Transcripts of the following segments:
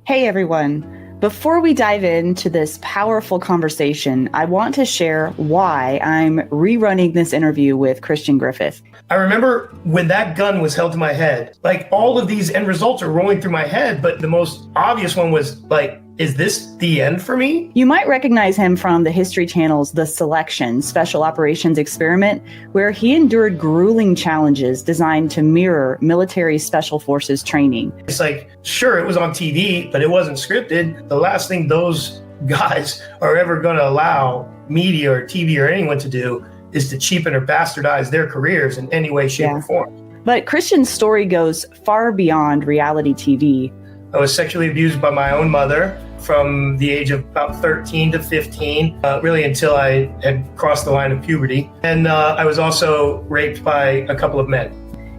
Hey everyone. Before we dive into this powerful conversation, I want to share why I'm rerunning this interview with Christian Griffith. I remember when that gun was held to my head, like all of these end results are rolling through my head, but the most obvious one was like, is this the end for me? You might recognize him from the History Channel's The Selection Special Operations Experiment, where he endured grueling challenges designed to mirror military special forces training. It's like, sure, it was on TV, but it wasn't scripted. The last thing those guys are ever going to allow media or TV or anyone to do is to cheapen or bastardize their careers in any way, shape, or form. But Christian's story goes far beyond reality TV. I was sexually abused by my own mother from the age of about 13 to 15, really until I had crossed the line of puberty. And I was also raped by a couple of men.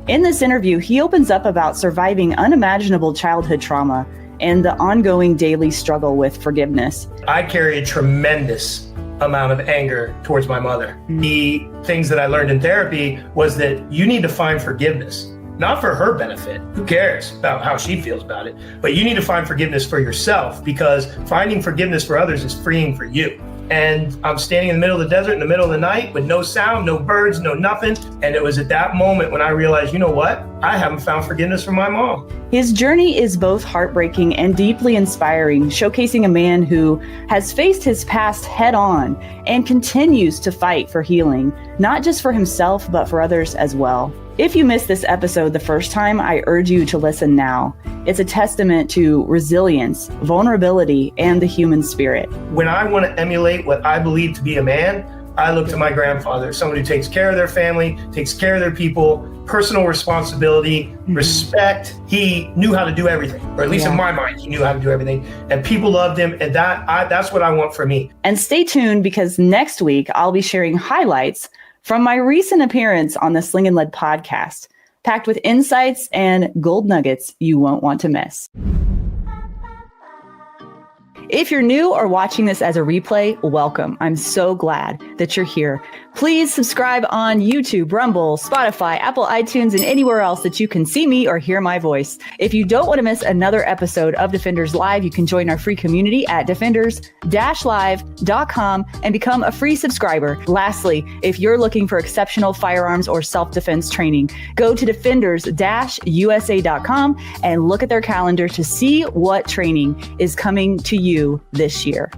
In this interview, he opens up about surviving unimaginable childhood trauma and the ongoing daily struggle with forgiveness. I carry a tremendous amount of anger towards my mother. The things that I learned in therapy was that you need to find forgiveness. Not for her benefit. Who cares about how she feels about it? But you need to find forgiveness for yourself, because finding forgiveness for others is freeing for you. And I'm standing in the middle of the desert in the middle of the night with no sound, no birds, no nothing. And it was at that moment when I realized, you know what? I haven't found forgiveness from my mom. His journey is both heartbreaking and deeply inspiring, showcasing a man who has faced his past head on and continues to fight for healing, not just for himself, but for others as well. If you missed this episode the first time, I urge you to listen now. It's a testament to resilience, vulnerability, and the human spirit. When I want to emulate what I believe to be a man, I look to my grandfather, someone who takes care of their family, takes care of their people, personal responsibility, respect. He knew how to do everything, or at least in my mind, he knew how to do everything. And people loved him, and that's what I want for me. And stay tuned, because next week I'll be sharing highlights from my recent appearance on the Sling and Lead podcast, packed with insights and gold nuggets you won't want to miss. If you're new or watching this as a replay, welcome. I'm so glad that you're here. Please subscribe on YouTube, Rumble, Spotify, Apple iTunes, and anywhere else that you can see me or hear my voice. If you don't want to miss another episode of Defenders Live, you can join our free community at defenders-live.com and become a free subscriber. Lastly, if you're looking for exceptional firearms or self-defense training, go to defenders-usa.com and look at their calendar to see what training is coming to you this year.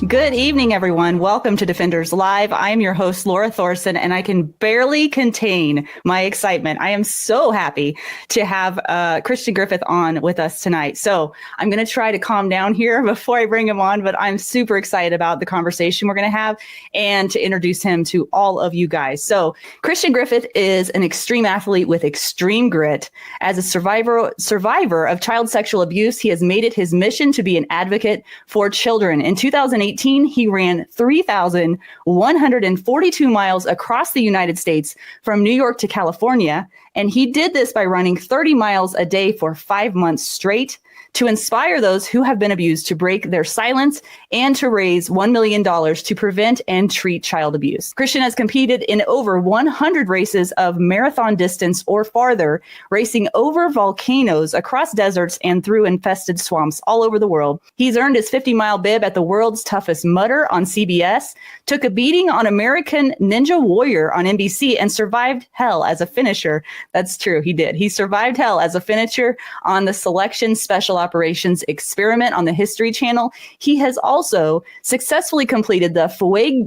Good evening, everyone. Welcome to Defenders Live. I am your host, Lora Thorson, and I can barely contain my excitement. I am so happy to have Christian Griffith on with us tonight. So I'm going to try to calm down here before I bring him on, but I'm super excited about the conversation we're going to have and to introduce him to all of you guys. So Christian Griffith is an extreme athlete with extreme grit. As a survivor of child sexual abuse, he has made it his mission to be an advocate for children. In 2018, he ran 3,142 miles across the United States from New York to California. And he did this by running 30 miles a day for 5 months straight to inspire those who have been abused to break their silence and to raise $1 million to prevent and treat child abuse. Christian has competed in over 100 races of marathon distance or farther, racing over volcanoes, across deserts, and through infested swamps all over the world. He's earned his 50-mile bib at the World's Toughest Mudder on CBS, took a beating on American Ninja Warrior on NBC, and survived hell as a finisher. That's true, he did. He survived hell as a finisher on the Selection Special Operations Experiment on the History Channel. He has also successfully completed the Fuego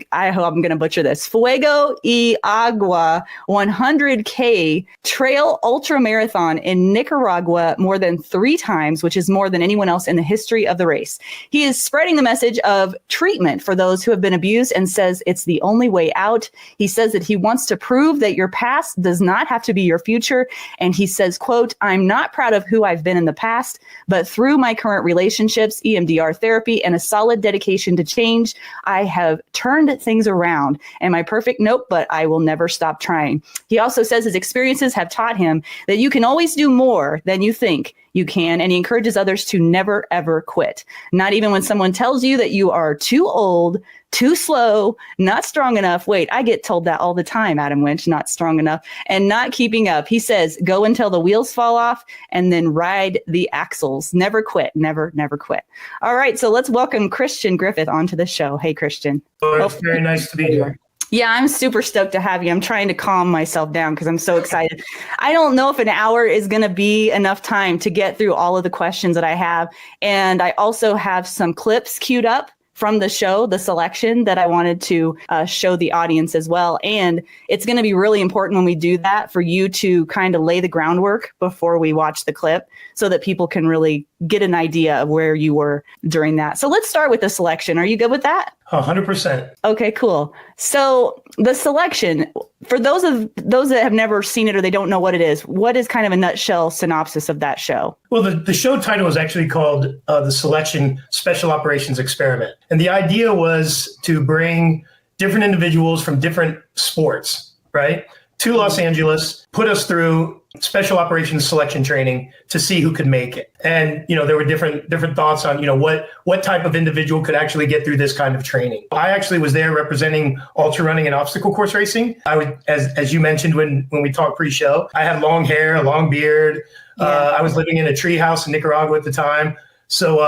y Agua 100K trail ultra marathon in Nicaragua more than 3 times, which is more than anyone else in the history of the race. He is spreading the message of treatment for those who have been abused and says it's the only way out. He says that he wants to prove that your past does not have to be your future. And he says, quote, "I'm not proud of who I've been in the past, but through my current relationships, EMDR therapy, and a solid dedication to change, I have turned things around. Am I perfect? Nope, but I will never stop trying." He also says his experiences have taught him that you can always do more than you think you can. And he encourages others to never, ever quit. Not even when someone tells you that you are too old, too slow, not strong enough. Wait, I get told that all the time, Adam Winch, not strong enough and not keeping up. He says, go until the wheels fall off and then ride the axles. Never quit. Never, never quit. All right. So let's welcome Christian Griffith onto the show. Hey, Christian. Oh, it's very nice to be here. Yeah, I'm super stoked to have you. I'm trying to calm myself down because I'm so excited. I don't know if an hour is going to be enough time to get through all of the questions that I have. And I also have some clips queued up from the show, the selection that I wanted to show the audience as well. And it's going to be really important when we do that for you to kind of lay the groundwork before we watch the clip so that people can really get an idea of where you were during that. So let's start with the selection. Are you good with that? 100%. Okay, cool. So the selection, for those that have never seen it or they don't know what it is, what is kind of a nutshell synopsis of that show? Well, the show title is actually called The Selection Special Operations Experiment. And the idea was to bring different individuals from different sports, right, to Los Angeles, put us through special operations selection training to see who could make it. And, there were different thoughts on, what type of individual could actually get through this kind of training. I actually was there representing ultra running and obstacle course racing. I would, as you mentioned when we talked pre-show, I had long hair, a long beard. Yeah. I was living in a tree house in Nicaragua at the time. So,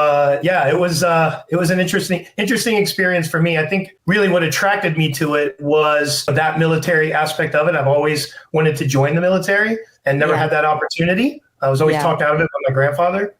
it was an interesting experience for me. I think really what attracted me to it was that military aspect of it. I've always wanted to join the military and never had that opportunity. I was always talked out of it by my grandfather.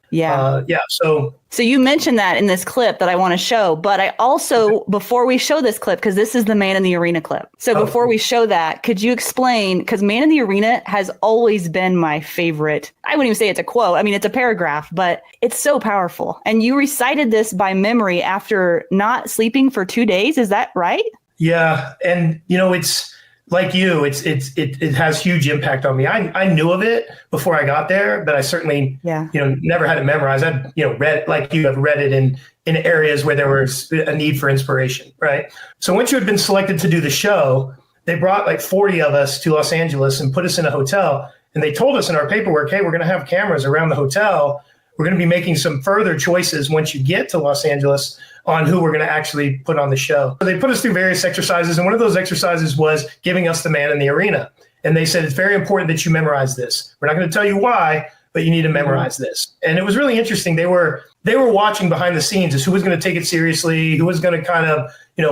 So you mentioned that in this clip that I want to show, but I also, before we show this clip, because this is the Man in the Arena clip. So before we show that, could you explain, because Man in the Arena has always been my favorite. I wouldn't even say it's a quote. I mean, it's a paragraph, but it's so powerful. And you recited this by memory after not sleeping for 2 days. Is that right? Yeah. And, it's like you, it has huge impact on me. I knew of it before I got there, but I certainly, never had it memorized. I'd, read, like you have read it in areas where there was a need for inspiration, right? So once you had been selected to do the show, they brought like 40 of us to Los Angeles and put us in a hotel. And they told us in our paperwork, hey, we're going to have cameras around the hotel. We're going to be making some further choices once you get to Los Angeles on who we're going to actually put on the show. So they put us through various exercises, and one of those exercises was giving us the Man in the Arena. And they said, it's very important that you memorize this. We're not going to tell you why, but you need to memorize this. And it was really interesting. They were watching behind the scenes as who was going to take it seriously, who was going to kind of,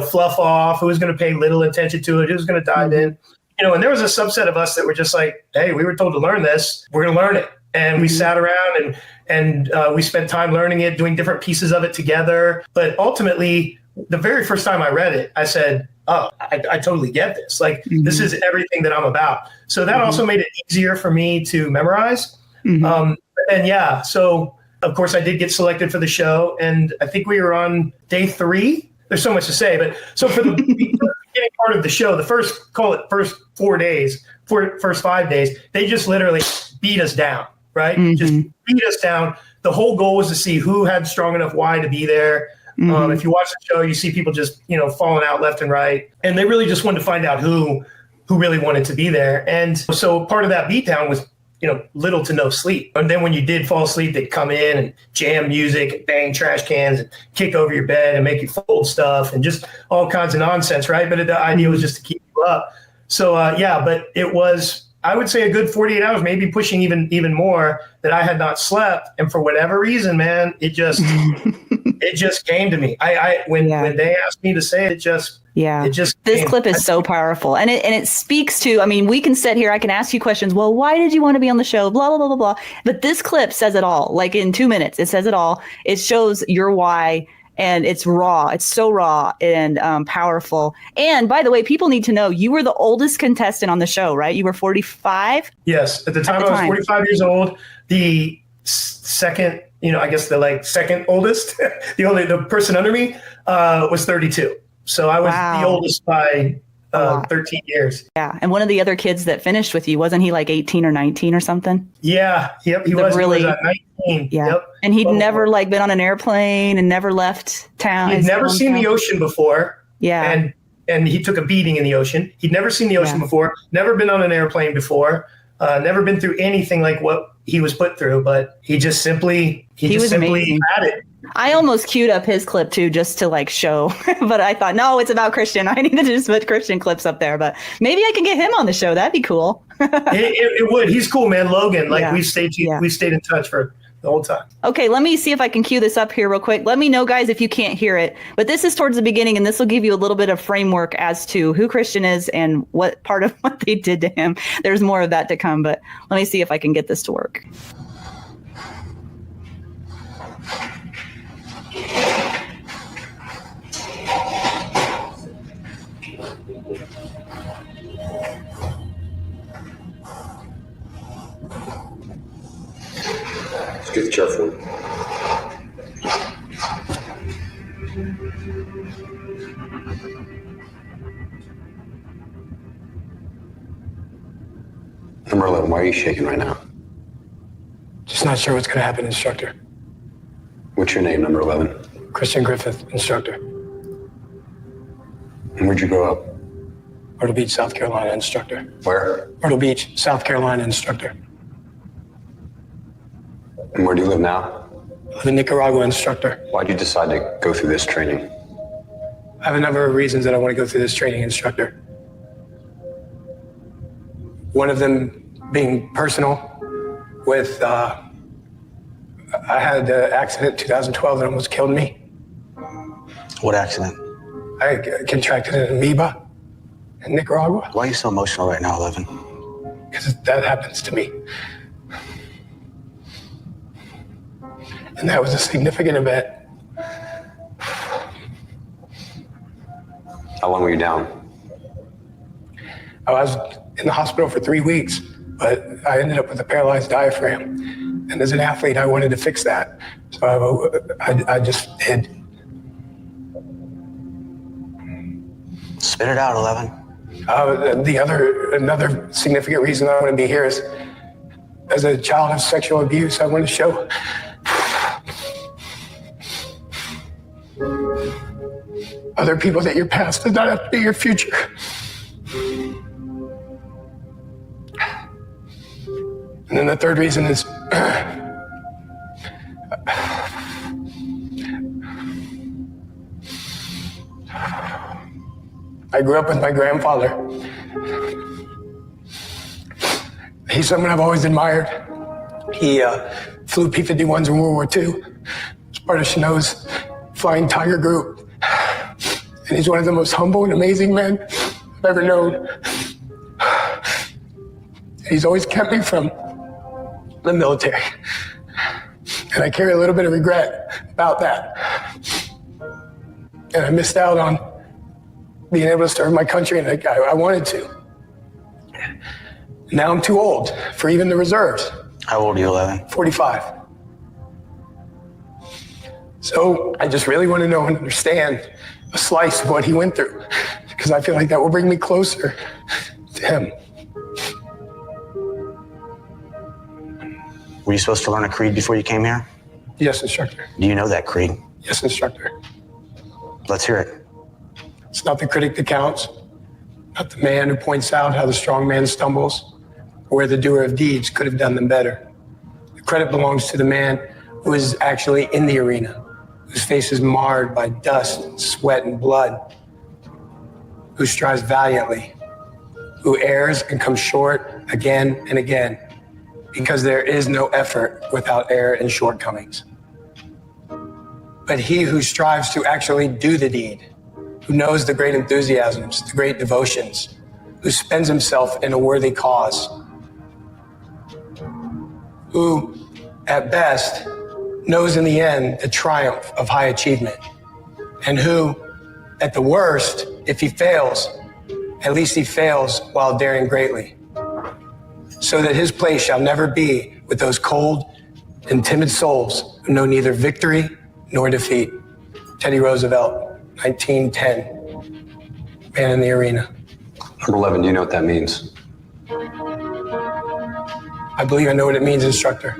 fluff off, who was going to pay little attention to it, who was going to dive in. And there was a subset of us that were just like, hey, we were told to learn this. We're going to learn it. And we sat around and we spent time learning it, doing different pieces of it together. But ultimately, the very first time I read it, I said, oh, I totally get this. Like, this is everything that I'm about. So that also made it easier for me to memorize. So of course, I did get selected for the show. And I think we were on day 3. There's so much to say. But so for the beginning part of the show, the first 5 days, they just literally beat us down. Right? Just beat us down. The whole goal was to see who had strong enough why to be there. If you watch the show, you see people just, falling out left and right. And they really just wanted to find out who really wanted to be there. And so part of that beatdown was, little to no sleep. And then when you did fall asleep, they'd come in and jam music and bang trash cans and kick over your bed and make you fold stuff and just all kinds of nonsense, right? But the idea was just to keep you up. So, but it was, I would say, a good 48 hours, maybe pushing even more, that I had not slept. And for whatever reason, man, it just came to me. When they asked me to say it, this clip is so powerful. And it speaks to, I mean, we can sit here, I can ask you questions. Well, why did you want to be on the show? Blah, blah, blah, blah, blah. But this clip says it all. Like in 2 minutes, it says it all. It shows your why. And it's raw. It's so raw and powerful. And by the way, people need to know you were the oldest contestant on the show, right? You were 45? Yes. At the time, I was 45 years old. The second, the second oldest, the person under me was 32. So I was the oldest by 13 years. Yeah. And one of the other kids that finished with you, wasn't he like 18 or 19 or something? Yeah. Yep. He was 19. Yeah. Yep. And he'd never been on an airplane and never left town. He'd never seen the ocean before. Yeah. And he took a beating in the ocean. He'd never seen the ocean before, never been on an airplane before, never been through anything like what he was put through, but he just simply amazing. had it. I almost queued up his clip too, just to like show, but I thought, no, it's about Christian. I need to just put Christian clips up there, but maybe I can get him on the show. That'd be cool. it would. He's cool, man. Logan, like we've stayed in touch for the whole time. Okay, let me see if I can cue this up here real quick. Let me know, guys, if you can't hear it. But this is towards the beginning, and this will give you a little bit of framework as to who Christian is and what part of what they did to him. There's more of that to come, but let me see if I can get this to work. Get careful. Number 11, why are you shaking right now? Just not sure what's going to happen, instructor. What's your name, number 11? Christian Griffith, instructor. And where'd you grow up? Myrtle Beach, South Carolina, instructor. Where? Myrtle Beach, South Carolina, instructor. And where do you live now? I live in Nicaragua, instructor. Why'd you decide to go through this training? I have a number of reasons that I want to go through this training, instructor. One of them being personal with, I had an accident in 2012 that almost killed me. What accident? I contracted an amoeba in Nicaragua. Why are you so emotional right now, 11? Because that happens to me. And that was a significant event. How long were you down? I was in the hospital for 3 weeks, but I ended up with a paralyzed diaphragm. And as an athlete, I wanted to fix that. So I just did. Spit it out, 11. Another significant reason I want to be here is, as a child of sexual abuse, I want to show other people that your past does not have to be your future. And then the third reason is I grew up with my grandfather. He's someone I've always admired. He flew P-51s in World War II. He's part of Chanel's Flying Tiger group. And he's one of the most humble and amazing men I've ever known. He's always kept me from the military. And I carry a little bit of regret about that. And I missed out on being able to serve my country, and I wanted to. Now I'm too old for even the reserves. How old are you, 11? 45. So I just really want to know and understand a slice of what he went through, because I feel like that will bring me closer to him. Were you supposed to learn a creed before you came here? Yes, instructor. Do you know that creed? Yes, instructor. Let's hear it. It's not the critic that counts, not the man who points out how the strong man stumbles, or where the doer of deeds could have done them better. The credit belongs to the man who is actually in the arena, whose face is marred by dust, and sweat, and blood, who strives valiantly, who errs and comes short again and again, because there is no effort without error and shortcomings. But he who strives to actually do the deed, who knows the great enthusiasms, the great devotions, who spends himself in a worthy cause, who, at best, knows in the end the triumph of high achievement, and who, at the worst, if he fails, at least he fails while daring greatly, so that his place shall never be with those cold and timid souls who know neither victory nor defeat. Teddy Roosevelt, 1910, man in the arena. Number 11, do you know what that means? I believe I know what it means, instructor.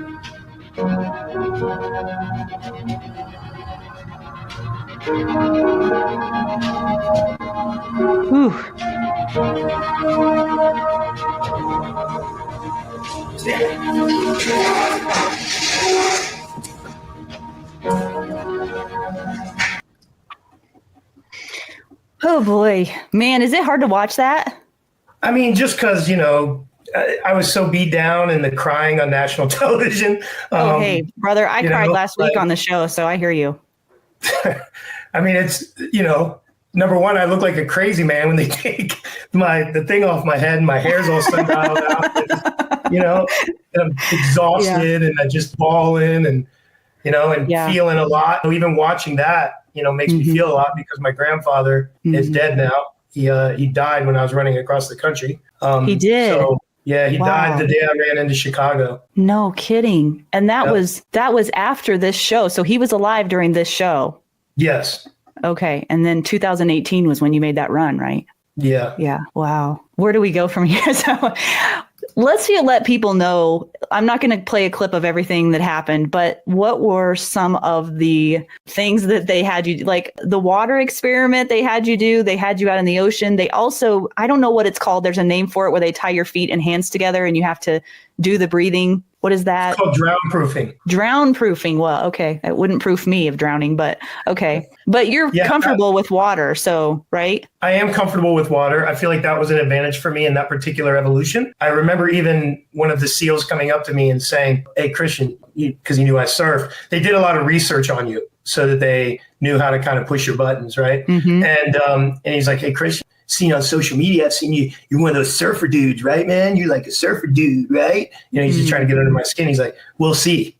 Whew. Oh boy, man, is it hard to watch that? I mean, just because, I was so beat down and the crying on national television. Hey, brother, I cried last week on the show, so I hear you. I mean, it's, number one, I look like a crazy man when they take the thing off my head and my hair's all sundialed out. And I'm exhausted and I just bawling and feeling a lot. Even watching that, makes me feel a lot because my grandfather is dead now. He died when I was running across the country. He did. So, yeah, he died the day I ran into Chicago. No kidding. And that was after this show. So he was alive during this show. Yes. Okay. And then 2018 was when you made that run, right? Yeah. Yeah. Wow. Where do we go from here? So let's let people know. I'm not going to play a clip of everything that happened, but what were some of the things that they had you, like the water experiment they had you do? They had you out in the ocean. They also, I don't know what it's called. There's a name for it where they tie your feet and hands together and you have to do the breathing. What is that? It's called drown proofing. Drown proofing. Well, okay. It wouldn't proof me of drowning, but okay. But you're comfortable with water. So, right? I am comfortable with water. I feel like that was an advantage for me in that particular evolution. I remember even one of the SEALs coming up to me and saying, "Hey, Christian," because he knew I surf, they did a lot of research on you so that they knew how to kind of push your buttons, right? Mm-hmm. And he's like, "Hey, Christian, seen on social media, I've seen you're one of those surfer dudes, right, man? You're like a surfer dude, right?" He's just trying to get under my skin. He's like, "We'll see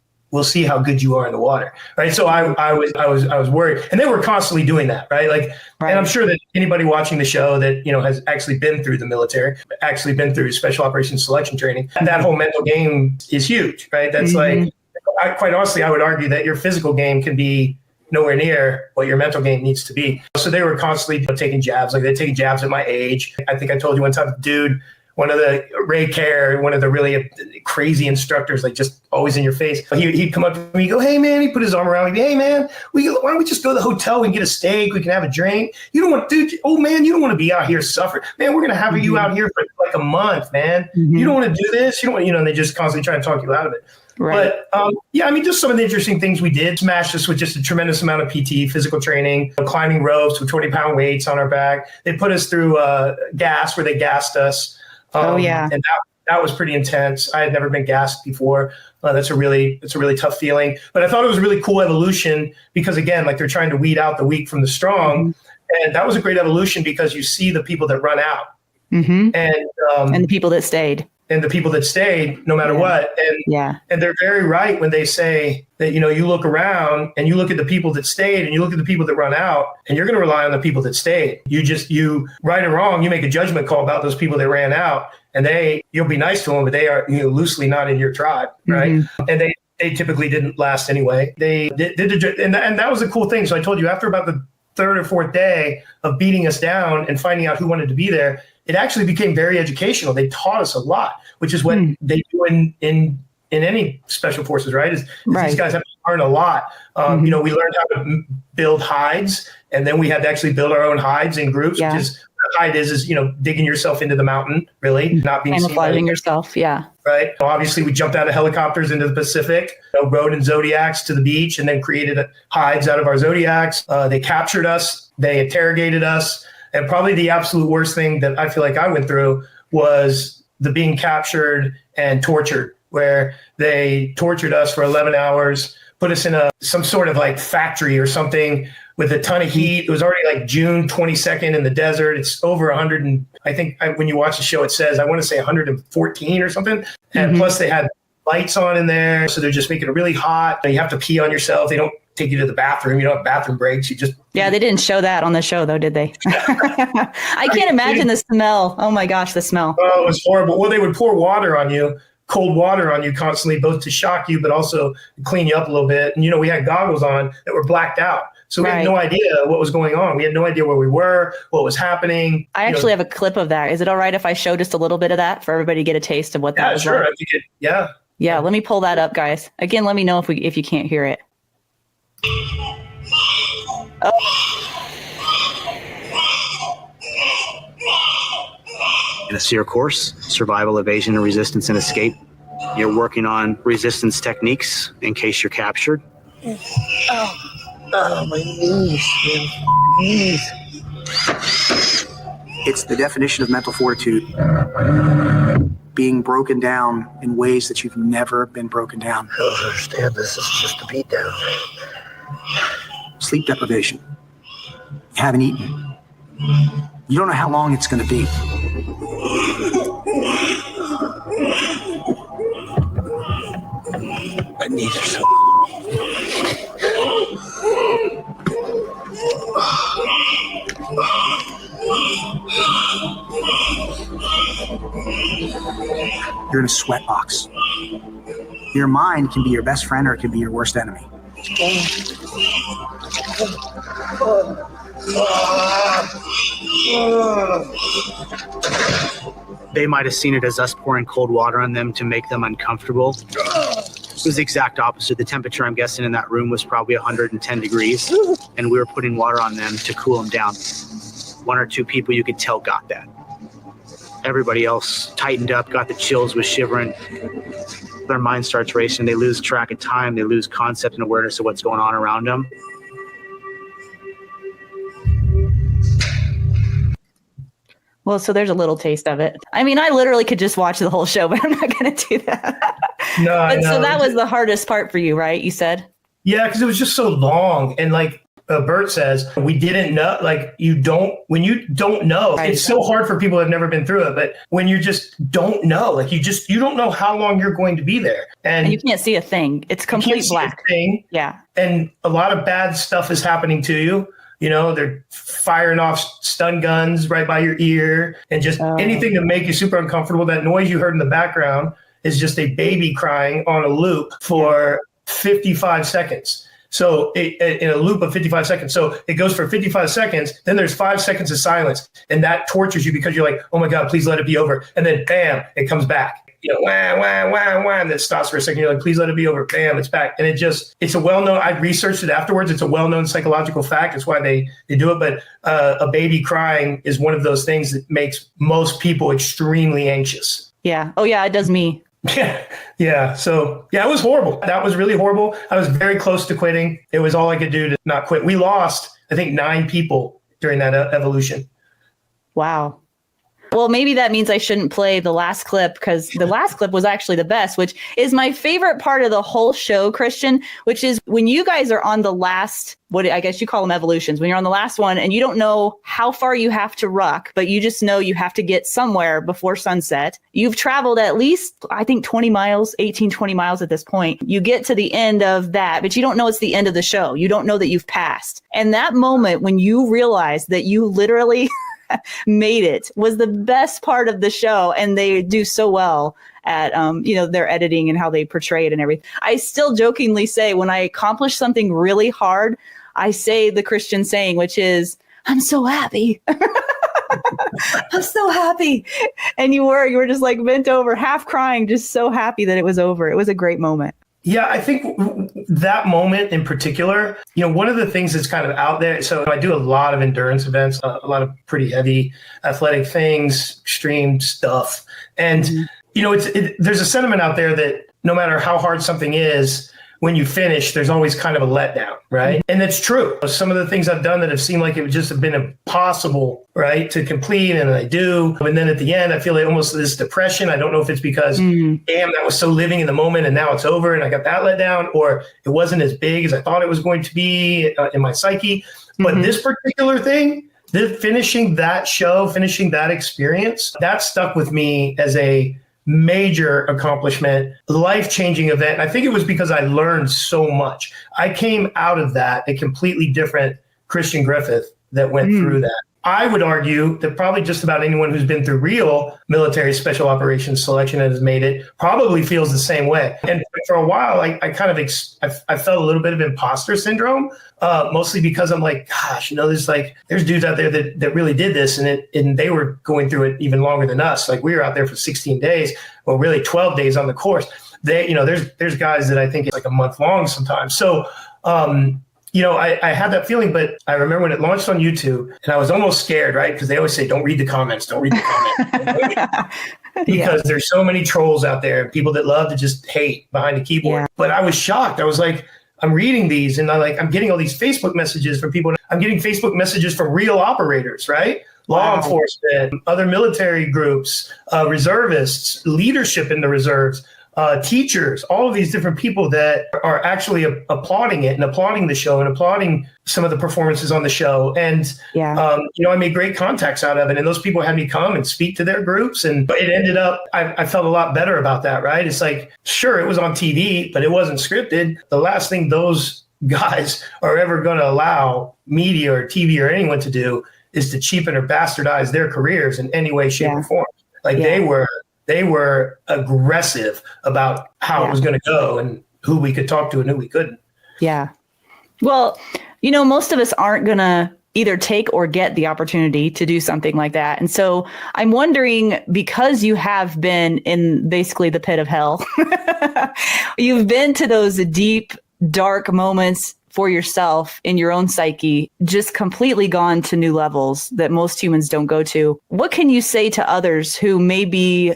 how good you are in the water." Right. So I was worried. And they were constantly doing that, right? And I'm sure that anybody watching the show that, has actually been through the military, actually been through special operations selection training, and that whole mental game is huge, right? That's quite honestly, I would argue that your physical game can be nowhere near what your mental game needs to be. So they were constantly taking jabs, like they're taking jabs at my age. I think I told you one time, dude, one of the Ray Care, one of the really crazy instructors, like just always in your face. He'd come up to me, go, "Hey man," he put his arm around me, "Hey man, why don't we just go to the hotel? We can get a steak, we can have a drink. You don't want, dude, old man, you don't want to be out here suffering. Man, we're gonna have you out here for like a month, man. You don't want to do this. You don't want, and they just constantly try to talk you out of it." Right. But just some of the interesting things we did. Smashed us with just a tremendous amount of PT, physical training, climbing ropes with 20-pound weights on our back. They put us through gas where they gassed us. And that was pretty intense. I had never been gassed before. It's a really tough feeling. But I thought it was a really cool evolution because, again, like they're trying to weed out the weak from the strong. Mm-hmm. And that was a great evolution because you see the people that run out and the people that stayed. And the people that stayed, no matter what. And they're very right when they say that, you look around and you look at the people that stayed and you look at the people that run out and you're going to rely on the people that stayed. You right or wrong, you make a judgment call about those people that ran out and you'll be nice to them, but they are loosely not in your tribe, right? Mm-hmm. And they typically didn't last anyway. They did and that was the cool thing. So I told you after about the third or fourth day of beating us down and finding out who wanted to be there, it actually became very educational. They taught us a lot, which is what they do in any special forces, right? These guys have to learn a lot. We learned how to build hides, and then we had to actually build our own hides in groups, which is what a hide is digging yourself into the mountain, really, not being camouflaging yourself, right. Obviously, we jumped out of helicopters into the Pacific, rode in Zodiacs to the beach, and then created hides out of our Zodiacs. They captured us, they interrogated us. And probably the absolute worst thing that I feel like I went through was the being captured and tortured, where they tortured us for 11 hours, put us in some sort of like factory or something with a ton of heat. It was already like June 22nd in the desert. It's over 100. And I think when you watch the show, it says, I want to say 114 or something. And plus they had lights on in there. So they're just making it really hot. You have to pee on yourself. They don't take you to the bathroom. You don't have bathroom breaks. You just they didn't show that on the show though, did they? I can't imagine the smell. Oh my gosh, the smell. Oh, it was horrible. Well, they would pour water on you, cold water on you constantly, both to shock you, but also clean you up a little bit. And we had goggles on that were blacked out. So we had no idea what was going on. We had no idea where we were, what was happening. I actually have a clip of that. Is it all right if I show just a little bit of that for everybody to get a taste of what that was? Yeah, sure. Like? I think Yeah, let me pull that up, guys. Again, let me know if you can't hear it. In a SEER course, survival, evasion, and resistance and escape. You're working on resistance techniques in case you're captured. Oh, my knees, man. Knees. It's the definition of mental fortitude. Being broken down in ways that you've never been broken down. I don't understand this. This is just a beatdown. Sleep deprivation. You haven't eaten. You don't know how long it's going to be. My knees are so... You're in a sweatbox. Your mind can be your best friend or it can be your worst enemy. They might have seen it as us pouring cold water on them to make them uncomfortable. It was the exact opposite. The temperature, I'm guessing, in that room was probably 110 degrees, and we were putting water on them to cool them down. One or two people you could tell got that. Everybody else tightened up, got the chills, was shivering. Their mind starts racing. They lose track of time. They lose concept and awareness of what's going on around them. Well, so there's a little taste of it. I mean, I literally could just watch the whole show, but I'm not going to do that. No, I know. So that was the hardest part for you, right? You said? Yeah, because it was just so long. And like Bert says, we didn't know, like when you don't know, Right. It's so hard for people who have never been through it. But when you just don't know, like you don't know how long you're going to be there. And you can't see a thing. It's you can't complete see a black. thing. Yeah. And a lot of bad stuff is happening to you. You know, they're firing off stun guns right by your ear and just anything to make you super uncomfortable. That noise you heard in the background is just a baby crying on a loop for 55 seconds. So in a loop of 55 seconds. So it goes for 55 seconds. Then there's 5 seconds of silence. And that tortures you because you're like, oh my God, please let it be over. And then bam, it comes back. You know, wah, wah, wah, wah, and then it stops for a second. You're like, please let it be over. Bam, it's back. And it's a well-known, I researched it afterwards. It's a well-known psychological fact. It's why they do it. But a baby crying is one of those things that makes most people extremely anxious. Yeah. Oh, yeah, it does me. Yeah. So, yeah, it was horrible. That was really horrible. I was very close to quitting. It was all I could do to not quit. We lost, I think, 9 people during that evolution. Wow. Well, maybe that means I shouldn't play the last clip because the last clip was actually the best, which is my favorite part of the whole show, Christian, which is when you guys are on the last, what I guess you call them evolutions, when you're on the last one and you don't know how far you have to ruck, but you just know you have to get somewhere before sunset. You've traveled at least, I think, 20 miles at this point. You get to the end of that, but you don't know it's the end of the show. You don't know that you've passed. And that moment when you realize that you literally made it was the best part of the show, and they do so well at their editing and how they portray it and everything. I still jokingly say when I accomplish something really hard, I say the Christian saying, which is, I'm so happy. I'm so happy. And you were just like bent over, half crying, just so happy that it was over. It was a great moment. Yeah, I think that moment in particular, one of the things that's kind of out there. So I do a lot of endurance events, a lot of pretty heavy athletic things, extreme stuff. And, there's a sentiment out there that no matter how hard something is, when you finish, there's always kind of a letdown, right? And that's true. Some of the things I've done that have seemed like it would just have been impossible, right, to complete, and I do. And then at the end, I feel like almost this depression. I don't know if it's because, damn, that was so living in the moment and now it's over and I got that let down, or it wasn't as big as I thought it was going to be in my psyche. But this particular thing, finishing that show, finishing that experience, that stuck with me as a major accomplishment, life-changing event. And I think it was because I learned so much. I came out of that a completely different Christian Griffith that went through that. I would argue that probably just about anyone who's been through real military special operations selection and has made it probably feels the same way. And for a while, I kind of I felt a little bit of imposter syndrome, mostly because I'm like, gosh, there's dudes out there that really did this, and they were going through it even longer than us. Like we were out there for 16 days, well, really 12 days on the course. There's guys that I think it's like a month long sometimes. So, I had that feeling, but I remember when it launched on YouTube and I was almost scared, right? Because they always say, don't read the comments, don't read the comments. because there's so many trolls out there, people that love to just hate behind a keyboard. Yeah. But I was shocked. I was like, I'm reading these and I'm getting all these Facebook messages from people. I'm getting Facebook messages from real operators, right? Law enforcement, other military groups, reservists, leadership in the reserves, teachers, all of these different people that are actually applauding it and applauding the show and applauding some of the performances on the show. And, I made great contacts out of it. And those people had me come and speak to their groups. And it ended up, I felt a lot better about that, right? It's like, sure, it was on TV, but it wasn't scripted. The last thing those guys are ever going to allow media or TV or anyone to do is to cheapen or bastardize their careers in any way, shape, or form. Like they were aggressive about how it was going to go and who we could talk to and who we couldn't. Yeah. Well, most of us aren't going to either take or get the opportunity to do something like that. And so I'm wondering, because you have been in basically the pit of hell, you've been to those deep, dark moments for yourself in your own psyche, just completely gone to new levels that most humans don't go to. What can you say to others who may be,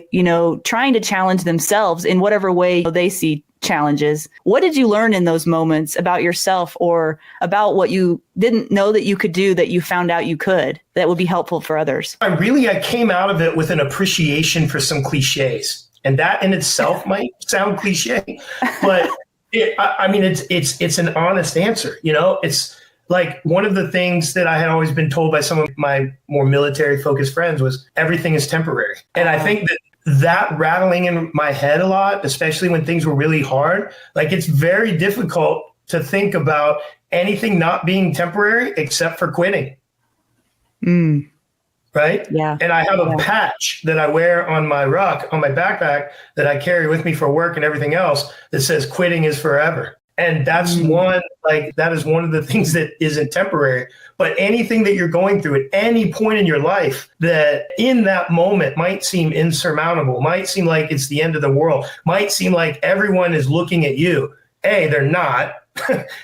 trying to challenge themselves in whatever way they see challenges? What did you learn in those moments about yourself or about what you didn't know that you could do that you found out you could that would be helpful for others? I came out of it with an appreciation for some cliches. And that in itself might sound cliche, but it's an honest answer. It's like one of the things that I had always been told by some of my more military focused friends was everything is temporary. And I think that rattling in my head a lot, especially when things were really hard, like it's very difficult to think about anything not being temporary except for quitting. Right? Yeah. And I have a patch that I wear on my ruck, on my backpack, that I carry with me for work and everything else that says quitting is forever. And that's that is one of the things that isn't temporary. But anything that you're going through at any point in your life that in that moment might seem insurmountable, might seem like it's the end of the world, might seem like everyone is looking at you. A, they're not.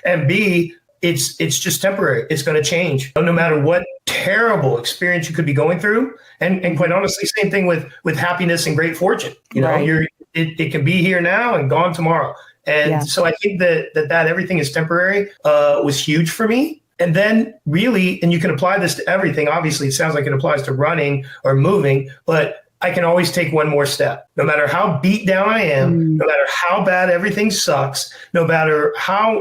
And B, it's just temporary. It's going to change. No matter what terrible experience you could be going through. And quite honestly, same thing with happiness and great fortune. It can be here now and gone tomorrow. And so I think that everything is temporary was huge for me. And then really, and you can apply this to everything. Obviously, it sounds like it applies to running or moving, but I can always take one more step. No matter how beat down I am, no matter how bad everything sucks, no matter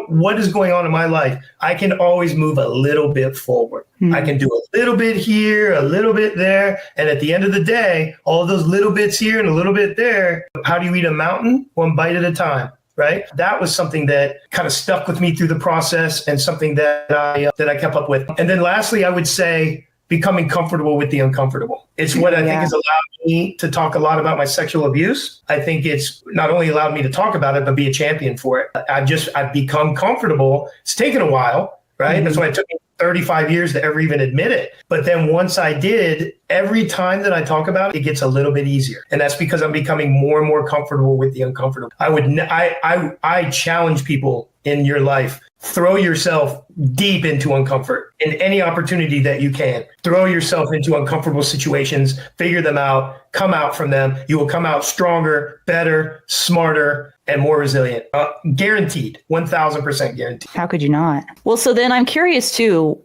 what is going on in my life, I can always move a little bit forward. I can do a little bit here, a little bit there. And at the end of the day, all of those little bits here and a little bit there, how do you eat a mountain? One bite at a time. Right? That was something that kind of stuck with me through the process and something that I kept up with. And then lastly, I would say becoming comfortable with the uncomfortable. It's what I think has allowed me to talk a lot about my sexual abuse. I think it's not only allowed me to talk about it, but be a champion for it. I've become comfortable. It's taken a while, right? That's why it took me 35 years to ever even admit it. But then once I did, every time that I talk about it, it gets a little bit easier. And that's because I'm becoming more and more comfortable with the uncomfortable. I challenge people in your life, throw yourself deep into uncomfort in any opportunity that you can. Throw yourself into uncomfortable situations, figure them out, come out from them. You will come out stronger, better, smarter, and more resilient. Guaranteed, 1000% guaranteed. How could you not? Well, so then I'm curious too,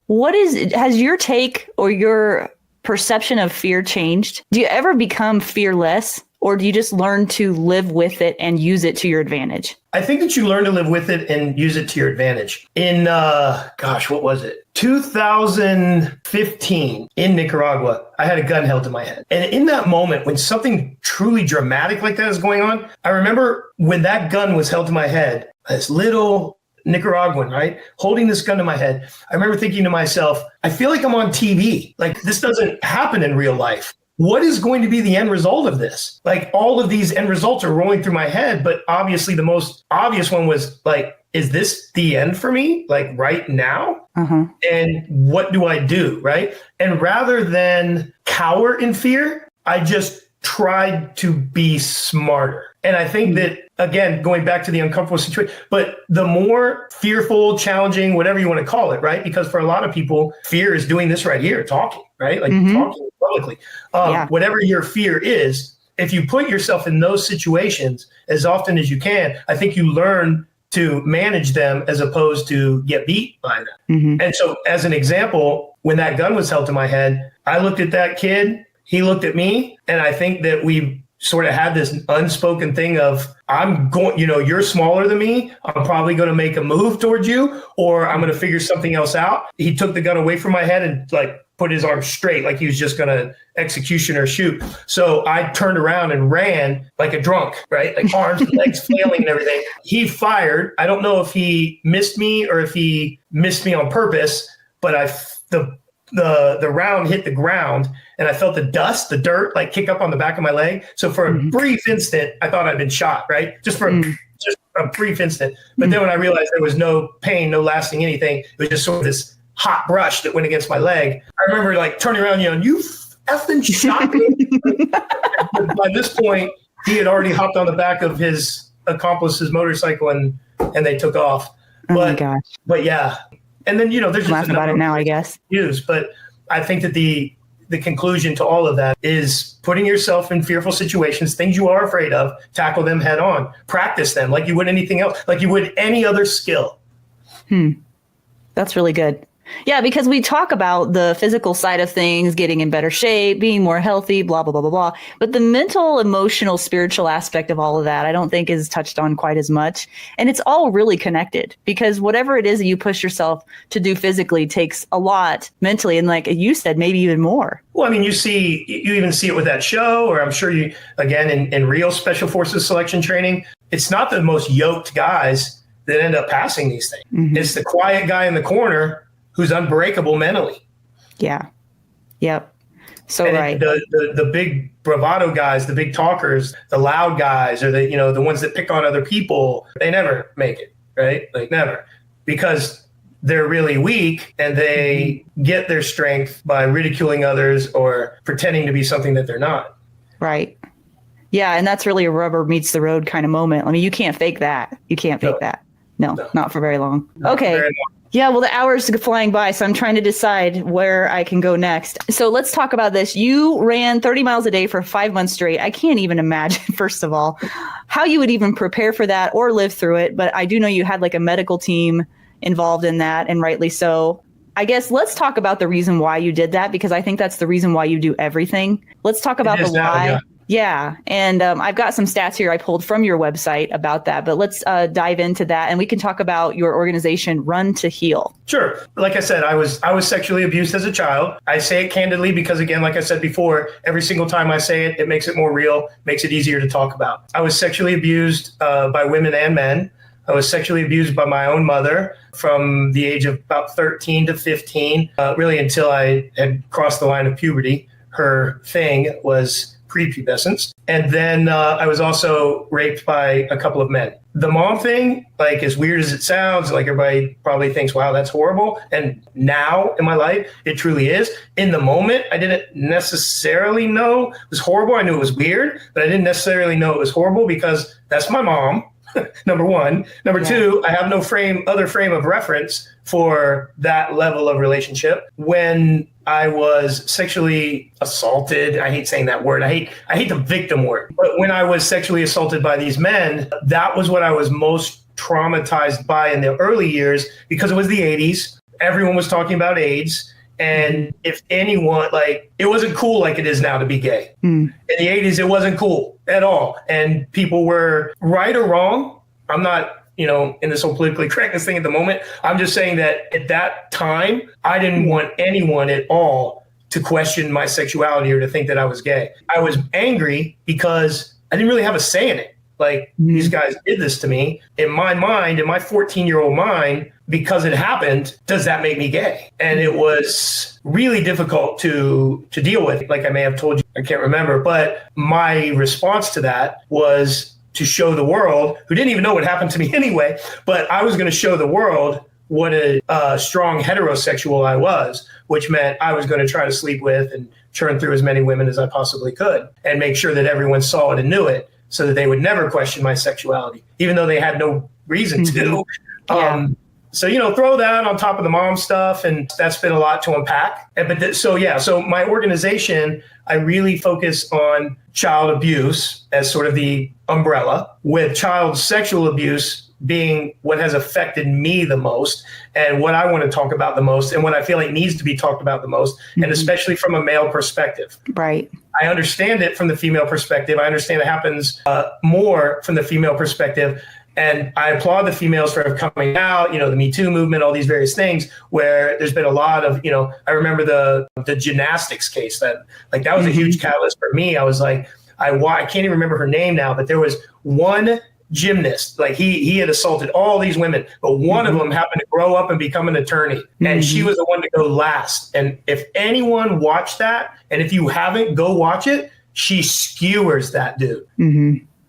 has your take or your perception of fear changed? Do you ever become fearless? Or do you just learn to live with it and use it to your advantage? I think that you learn to live with it and use it to your advantage. In, what was it? 2015 in Nicaragua, I had a gun held to my head. And in that moment, when something truly dramatic like that is going on, I remember when that gun was held to my head, this little Nicaraguan, right? Holding this gun to my head. I remember thinking to myself, I feel like I'm on TV. Like this doesn't happen in real life. What is going to be the end result of this? Like all of these end results are rolling through my head, but obviously the most obvious one was like, is this the end for me? Like right now? And what do I do? Right. And rather than cower in fear, I just tried to be smarter. And I think that, again, going back to the uncomfortable situation, but the more fearful, challenging, whatever you want to call it, right? Because for a lot of people, fear is doing this right here, talking, right? Like talking publicly. Whatever your fear is, if you put yourself in those situations as often as you can, I think you learn to manage them as opposed to get beat by them. Mm-hmm. And so as an example, when that gun was held to my head, I looked at that kid, he looked at me, and I think that we sort of had this unspoken thing of, I'm going, you're smaller than me. I'm probably going to make a move towards you, or I'm going to figure something else out. He took the gun away from my head and like put his arm straight, like he was just going to execution or shoot. So I turned around and ran like a drunk, right? Like arms and legs flailing and everything. He fired. I don't know if he missed me or if he missed me on purpose, but the round hit the ground and I felt the dust, the dirt, like kick up on the back of my leg. So for a brief instant, I thought I'd been shot, right? Just for a brief instant. But then when I realized there was no pain, no lasting anything, it was just sort of this hot brush that went against my leg. I remember like turning around, you effing shot me. By this point, he had already hopped on the back of his accomplice's motorcycle and they took off. My gosh. But yeah. And then, there's just laugh about it now, I guess. But I think that the conclusion to all of that is putting yourself in fearful situations, things you are afraid of, tackle them head on, practice them like you would anything else, like you would any other skill. That's really good. Yeah, because we talk about the physical side of things, getting in better shape, being more healthy, blah, blah, blah, blah, blah. But the mental, emotional, spiritual aspect of all of that, I don't think is touched on quite as much. And it's all really connected because whatever it is that you push yourself to do physically takes a lot mentally. And like you said, maybe even more. Well, I mean, you even see it with that show, or I'm sure you, again, in real Special Forces selection training, it's not the most yoked guys that end up passing these things. Mm-hmm. It's the quiet guy in the corner who's unbreakable mentally. Yeah. Yep. So and right. The big bravado guys, the big talkers, the loud guys, or the ones that pick on other people, they never make it, right? Like never, because they're really weak and they get their strength by ridiculing others or pretending to be something that they're not. Right. Yeah. And that's really a rubber meets the road kind of moment. I mean, you can't fake that. You can't fake that. No, not for very long. Okay. Yeah, well, the hours are flying by, so I'm trying to decide where I can go next. So let's talk about this. You ran 30 miles a day for 5 months straight. I can't even imagine, first of all, how you would even prepare for that or live through it. But I do know you had like a medical team involved in that, and rightly so. I guess let's talk about the reason why you did that, because I think that's the reason why you do everything. Let's talk about the why. Yeah. And I've got some stats here I pulled from your website about that, but let's dive into that and we can talk about your organization, Run to Heal. Sure. Like I said, I was sexually abused as a child. I say it candidly because, again, like I said before, every single time I say it, it makes it more real, makes it easier to talk about. I was sexually abused by women and men. I was sexually abused by my own mother from the age of about 13 to 15, really until I had crossed the line of puberty. Her thing was prepubescence. And then I was also raped by a couple of men. The mom thing, like as weird as it sounds, like everybody probably thinks, wow, that's horrible. And now in my life, it truly is. In the moment, I didn't necessarily know it was horrible. I knew it was weird, but I didn't necessarily know it was horrible because that's my mom. Number one. Number two, I have no other frame of reference for that level of relationship. When I was sexually assaulted, I hate saying that word. I hate the victim word. But when I was sexually assaulted by these men, that was what I was most traumatized by in the early years because it was the 80s. Everyone was talking about AIDS. And if anyone, like, it wasn't cool like it is now to be gay. In the 80s, it wasn't cool at all. And people were right or wrong. I'm not, in this whole politically correctness thing at the moment. I'm just saying that at that time, I didn't want anyone at all to question my sexuality or to think that I was gay. I was angry because I didn't really have a say in it. Like, these guys did this to me. In my mind, in my 14-year-old mind, because it happened, does that make me gay? And it was really difficult to deal with. Like I may have told you, I can't remember, but my response to that was to show the world, who didn't even know what happened to me anyway, but I was going to show the world what a strong heterosexual I was, which meant I was going to try to sleep with and churn through as many women as I possibly could and make sure that everyone saw it and knew it so that they would never question my sexuality, even though they had no reason to. So, throw that on top of the mom stuff, and that's been a lot to unpack. So my organization, I really focus on child abuse as sort of the umbrella, with child sexual abuse being what has affected me the most and what I want to talk about the most and what I feel like needs to be talked about the most, and especially from a male perspective. Right. I understand it from the female perspective. I understand it happens more from the female perspective. And I applaud the females for coming out, the Me Too movement, all these various things where there's been a lot of, I remember the gymnastics case that was a huge catalyst for me. I was like, I can't even remember her name now, but there was one gymnast, like he had assaulted all these women, but one of them happened to grow up and become an attorney, and she was the one to go last. And if anyone watched that, and if you haven't, go watch it, she skewers that dude.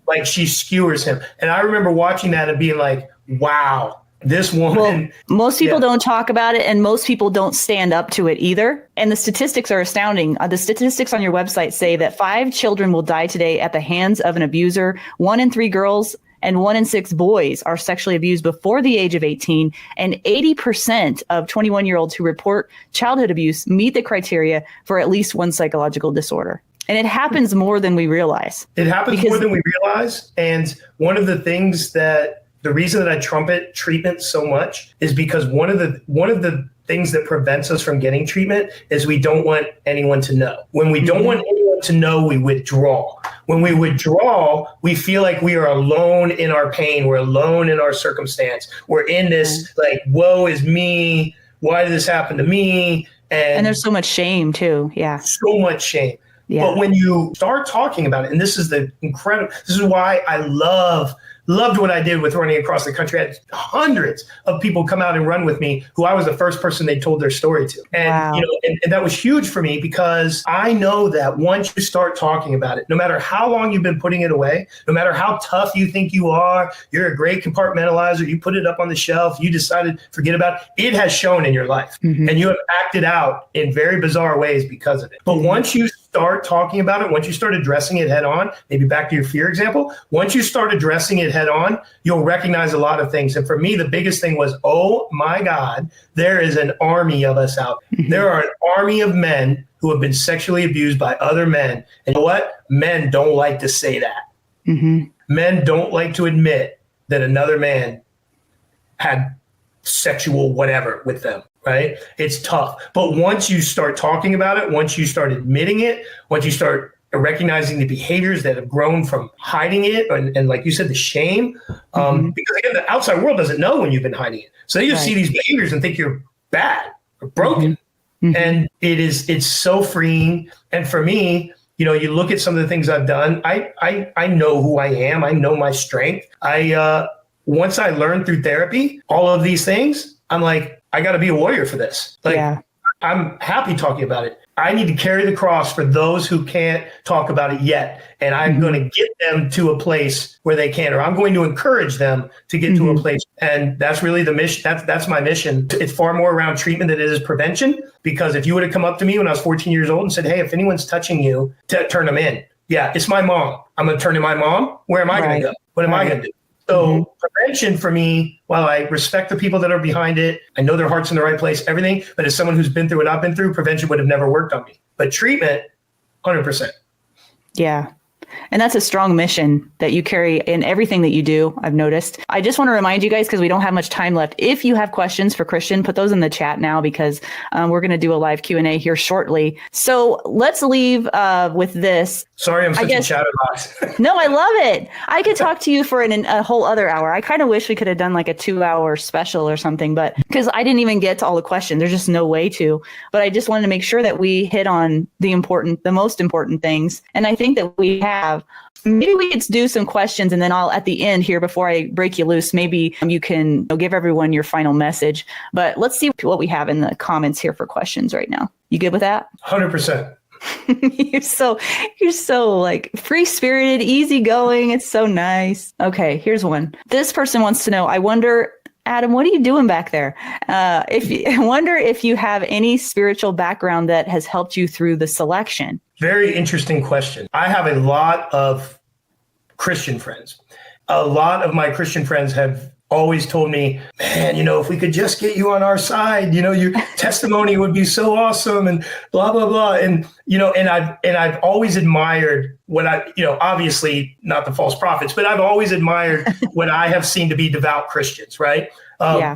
Like she skewers him. And I remember watching that and being like, wow, this woman. Well, most people don't talk about it, and most people don't stand up to it either. And the statistics are astounding. The statistics on your website say that 5 children will die today at the hands of an abuser. 1 in 3 girls and 1 in 6 boys are sexually abused before the age of 18. And 80% of 21-year-olds who report childhood abuse meet the criteria for at least one psychological disorder. And it happens more than we realize. It happens more than we realize. And one of the things the reason that I trumpet treatment so much is because one of the things that prevents us from getting treatment is we don't want anyone to know. When we don't want anyone to know, we withdraw. When we withdraw, we feel like we are alone in our pain. We're alone in our circumstance. We're in this like, woe is me. Why did this happen to me? And there's so much shame too. Yeah. So much shame. Yeah. But when you start talking about it, and this is why I loved what I did with running across the country. I had hundreds of people come out and run with me who I was the first person they told their story to. And, and that was huge for me because I know that once you start talking about it, no matter how long you've been putting it away, no matter how tough you think you are, you're a great compartmentalizer, you put it up on the shelf, you decided forget about it, it has shown in your life. And you have acted out in very bizarre ways because of it. But once you start talking about it, once you start addressing it head on, maybe back to your fear example, once you start addressing it head on, you'll recognize a lot of things. And for me, the biggest thing was, oh my God, there is an army of us out. There are an army of men who have been sexually abused by other men. And you know what? Men don't like to say that. Men don't like to admit that another man had sexual whatever with them. Right? It's tough. But once you start talking about it, once you start admitting it, once you start recognizing the behaviors that have grown from hiding it, and like you said, the shame, because again, the outside world doesn't know when you've been hiding it. So they just see these behaviors and think you're bad or broken. And it's so freeing. And for me, you look at some of the things I've done, I know who I am. I know my strength. Once I learned through therapy, all of these things, I'm like, I got to be a warrior for this. I'm happy talking about it. I need to carry the cross for those who can't talk about it yet. And I'm going to get them to a place where they can, or I'm going to encourage them to get to a place. And that's really the mission. That's my mission. It's far more around treatment than it is prevention. Because if you would have come up to me when I was 14 years old and said, hey, if anyone's touching you, turn them in. Yeah, it's my mom. I'm going to turn to my mom. Where am I going to go? What am I going to do? So prevention for me, while I respect the people that are behind it, I know their heart's in the right place, everything. But as someone who's been through what I've been through, prevention would have never worked on me. But treatment, 100%. Yeah. And that's a strong mission that you carry in everything that you do, I've noticed. I just want to remind you guys, because we don't have much time left, if you have questions for Christian, put those in the chat now, because we're going to do a live Q&A here shortly. So let's leave with this. Sorry, I'm such a chatterbox. No, I love it. I could talk to you for a whole other hour. I kind of wish we could have done like a 2-hour special or something, but because I didn't even get to all the questions. There's just no way to. But I just wanted to make sure that we hit on the most important things. And I think that we have. Maybe we could do some questions, and then I'll, at the end here, before I break you loose, maybe you can give everyone your final message. But let's see what we have in the comments here for questions right now. You good with that? 100%. You're so like free-spirited, easygoing. It's so nice. Okay, here's one. This person wants to know, I wonder, Adam, what are you doing back there? I wonder if you have any spiritual background that has helped you through the selection. Very interesting question. I have a lot of Christian friends. A lot of my Christian friends have always told me, man, if we could just get you on our side, your testimony would be so awesome and blah, blah, blah. And, and I've always admired what obviously not the false prophets, but I've always admired what I have seen to be devout Christians, right?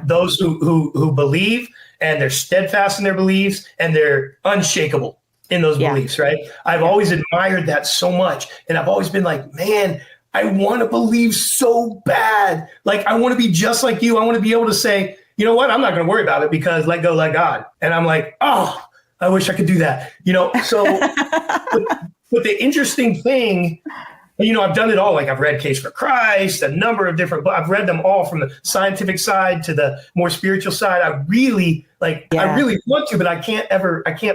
Those who believe and they're steadfast in their beliefs and they're unshakable in those beliefs, right? I've always admired that so much. And I've always been like, man, I want to believe so bad. Like, I want to be just like you. I want to be able to say, you know what? I'm not going to worry about it because let go, let God. And I'm like, oh, I wish I could do that. So, but the interesting thing, I've done it all. Like, I've read Case for Christ, a number of different books. I've read them all from the scientific side to the more spiritual side. I really want to, but I can't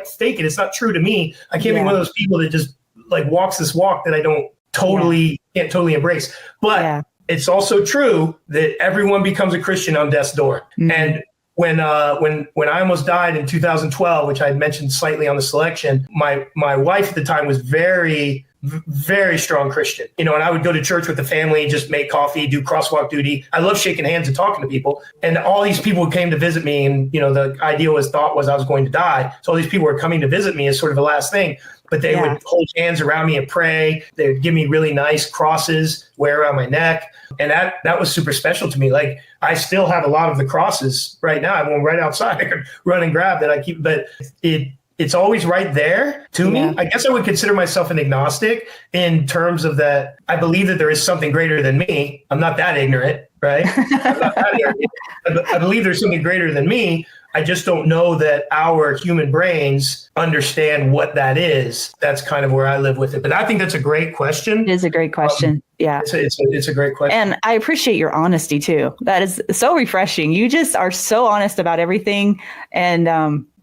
fake it. It's not true to me. I can't be one of those people that just like walks this walk that I don't can't totally embrace. But it's also true that everyone becomes a Christian on death's door. Mm-hmm. And when I almost died in 2012, which I had mentioned slightly on the selection, my wife at the time was very, very strong Christian, and I would go to church with the family, just make coffee, do crosswalk duty. I love shaking hands and talking to people. And all these people came to visit me. And, the thought was I was going to die. So all these people were coming to visit me as sort of a last thing. But they would hold hands around me and pray. They would give me really nice crosses, wear around my neck. And that was super special to me. Like, I still have a lot of the crosses right now. I have one right outside. I could run and grab that. I keep, but it's always right there to me. I guess I would consider myself an agnostic in terms of that. I believe that there is something greater than me. I'm not that ignorant, right? I'm not that ignorant. I believe there's something greater than me. I just don't know that our human brains understand what that is. That's kind of where I live with it. But I think that's a great question. It is a great question. It's a great question. And I appreciate your honesty too. That is so refreshing. You just are so honest about everything. And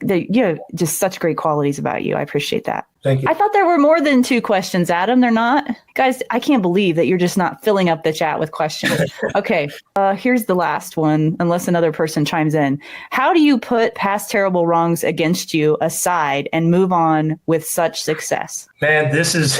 you have just such great qualities about you. I appreciate that. Thank you. I thought there were more than 2 questions, Adam. They're not. Guys, I can't believe that you're just not filling up the chat with questions. Okay, here's the last one, unless another person chimes in. How do you put past terrible wrongs against you aside and move on with such success? Man, this is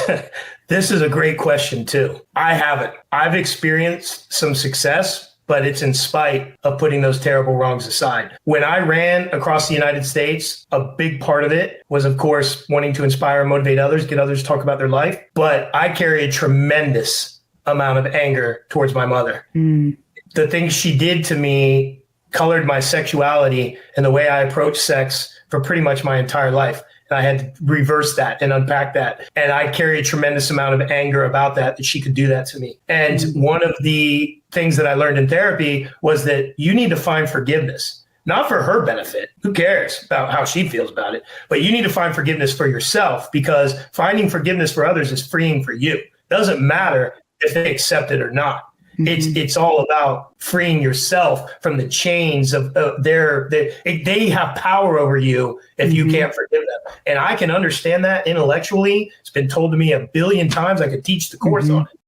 a great question too. I haven't. I've experienced some success, but it's in spite of putting those terrible wrongs aside. When I ran across the United States, a big part of it was, of course, wanting to inspire and motivate others, get others to talk about their life. But I carry a tremendous amount of anger towards my mother. The things she did to me colored my sexuality and the way I approach sex for pretty much my entire life. And I had to reverse that and unpack that. And I carry a tremendous amount of anger about that she could do that to me. And one of the things that I learned in therapy was that you need to find forgiveness, not for her benefit. Who cares about how she feels about it? But you need to find forgiveness for yourself, because finding forgiveness for others is freeing for you. It doesn't matter if they accept it or not. It's all about freeing yourself from the chains of they have power over you if you can't forgive them. And I can understand that intellectually. It's been told to me a billion times. I could teach the course on it.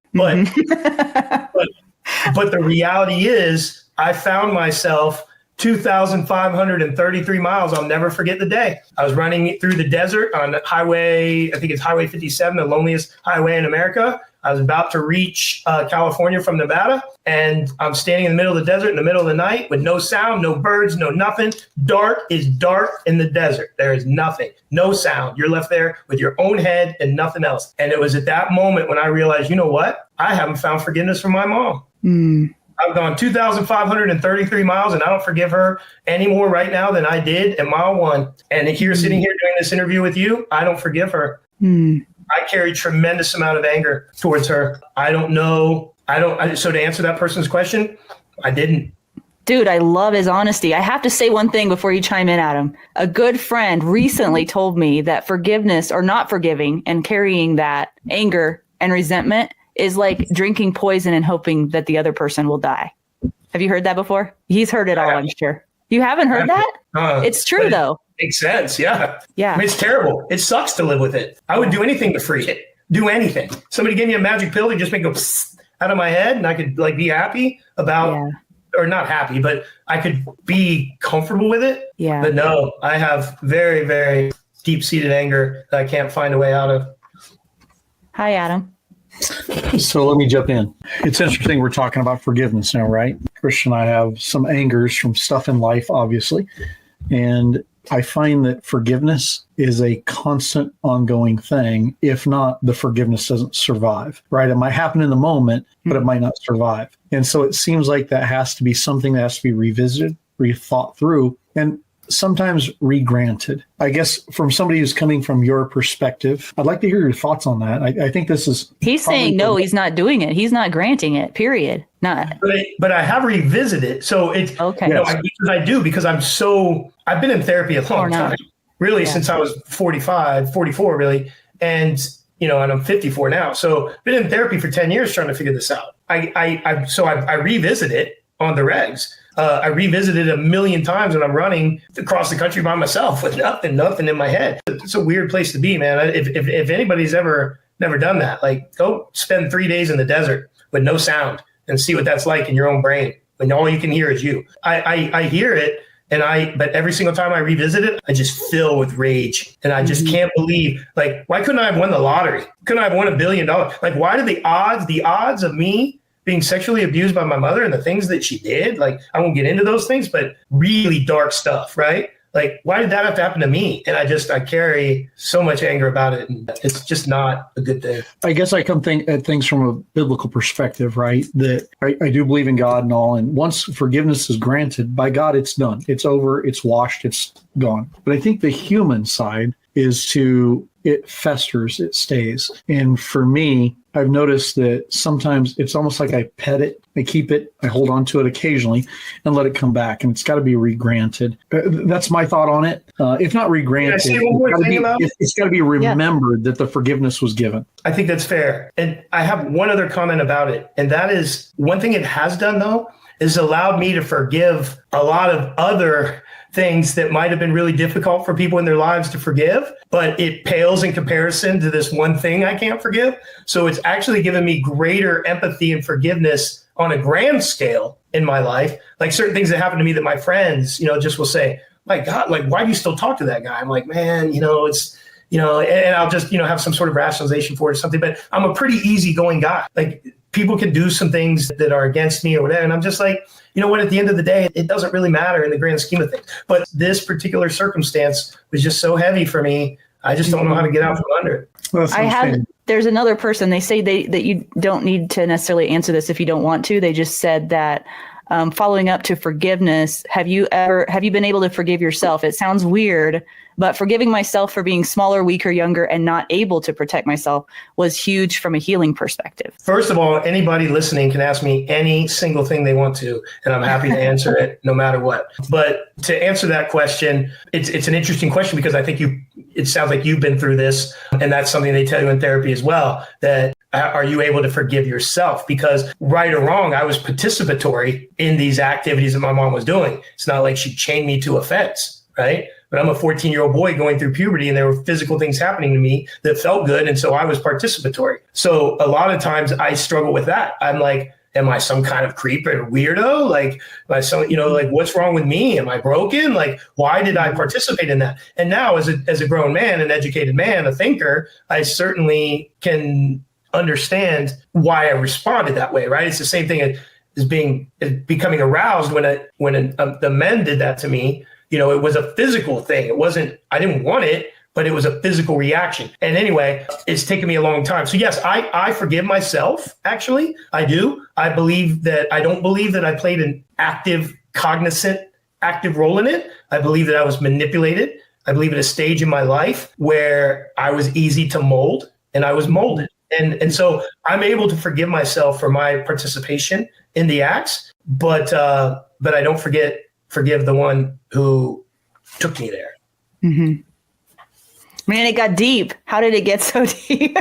But the reality is I found myself 2,533 miles. I'll never forget the day. I was running through the desert on highway, I think it's Highway 57, the loneliest highway in America. I was about to reach California from Nevada, and I'm standing in the middle of the desert in the middle of the night with no sound, no birds, no nothing. Dark is dark in the desert. There is nothing, no sound. You're left there with your own head and nothing else. And it was at that moment when I realized, you know what? I haven't found forgiveness from my mom. I've gone 2,533 miles, and I don't forgive her any more right now than I did at mile 1. And here, sitting here doing this interview with you, I don't forgive her. I carry tremendous amount of anger towards her. I don't know. So to answer that person's question, I didn't. Dude, I love his honesty. I have to say one thing before you chime in, Adam. A good friend recently told me that forgiveness or not forgiving and carrying that anger and resentment is like drinking poison and hoping that the other person will die. Have you heard that before? He's heard it all, I'm sure. You haven't heard that? It's true, though. Makes sense. Yeah. Yeah. I mean, it's terrible. It sucks to live with it. I would do anything to free it. Do anything. Somebody gave me a magic pill to just make it go out of my head, and I could be happy about, or not happy, but I could be comfortable with it. Yeah. But no, I have very, very deep-seated anger that I can't find a way out of. Hi, Adam. So let me jump in. It's interesting we're talking about forgiveness now, right? Christian, I have some angers from stuff in life, obviously. And I find that forgiveness is a constant ongoing thing. If not, the forgiveness doesn't survive, right? It might happen in the moment, but it might not survive. And so it seems like that has to be something that has to be revisited, rethought through, and sometimes regranted. I guess from somebody who's coming from your perspective, I'd like to hear your thoughts on that. I think this is... He's saying, no, he's not doing it. He's not granting it, period. Not. But I have revisited. So it's, okay. Because I've been in therapy a long time, really, since I was 44, really. And, and I'm 54 now. So been in therapy for 10 years trying to figure this out. I revisit it on the regs. I revisited a million times when I'm running across the country by myself with nothing in my head. It's a weird place to be, man. If anybody's never done that, like, go spend 3 days in the desert with no sound and see what that's like in your own brain when all you can hear is you. I hear it, but every single time I revisit it, I just fill with rage, and I just can't believe, like, why couldn't I have won the lottery? Couldn't I have won $1 billion? Like, why did the odds of me being sexually abused by my mother and the things that she did, like, I won't get into those things, but really dark stuff, right? Like, why did that have to happen to me? And I carry so much anger about it, and it's just not a good thing. I guess I come at things from a biblical perspective, right? That I do believe in God and all, and once forgiveness is granted by God, it's done. It's over, it's washed, it's gone. But I think the human side is it festers, it stays. And for me, I've noticed that sometimes it's almost like I pet it, I keep it, I hold on to it occasionally and let it come back. And it's got to be regranted. That's my thought on it. If not regranted, it's got to be remembered that the forgiveness was given. I think that's fair. And I have one other comment about it. And that is, one thing it has done, though, is allowed me to forgive a lot of other things that might have been really difficult for people in their lives to forgive, but it pales in comparison to this one thing I can't forgive. So it's actually given me greater empathy and forgiveness on a grand scale in my life. Like certain things that happen to me that my friends, just will say, my God, like, why do you still talk to that guy? I'm like, man, it's, and I'll just, have some sort of rationalization for it or something, but I'm a pretty easygoing guy. Like, people can do some things that are against me or whatever. And I'm just like, at the end of the day, it doesn't really matter in the grand scheme of things. But this particular circumstance was just so heavy for me. I just don't know how to get out from under it. Well, there's another person, they say that you don't need to necessarily answer this if you don't want to. They just said that following up to forgiveness, have you been able to forgive yourself? It sounds weird, but forgiving myself for being smaller, weaker, younger, and not able to protect myself was huge from a healing perspective. First of all, anybody listening can ask me any single thing they want to, and I'm happy to answer it no matter what. But to answer that question, it's an interesting question because I think it sounds like you've been through this, and that's something they tell you in therapy as well, that are you able to forgive yourself? Because right or wrong, I was participatory in these activities that my mom was doing. It's not like she chained me to a fence, right? But I'm a 14-year-old boy going through puberty, and there were physical things happening to me that felt good. And so I was participatory. So a lot of times I struggle with that. I'm like, am I some kind of creep or weirdo? Like, what's wrong with me? Am I broken? Like, why did I participate in that? And now as a grown man, an educated man, a thinker, I certainly can understand why I responded that way, right? It's the same thing as becoming aroused when the men did that to me. It was a physical thing. I didn't want it, but it was a physical reaction. And anyway, it's taken me a long time. So yes, I forgive myself, actually. I do. I don't believe that I played an active, cognizant, active role in it. I believe that I was manipulated. I believe at a stage in my life where I was easy to mold, and I was molded. And so I'm able to forgive myself for my participation in the acts, but I don't forgive the one who took me there. Mm-hmm. Man, it got deep. How did it get so deep?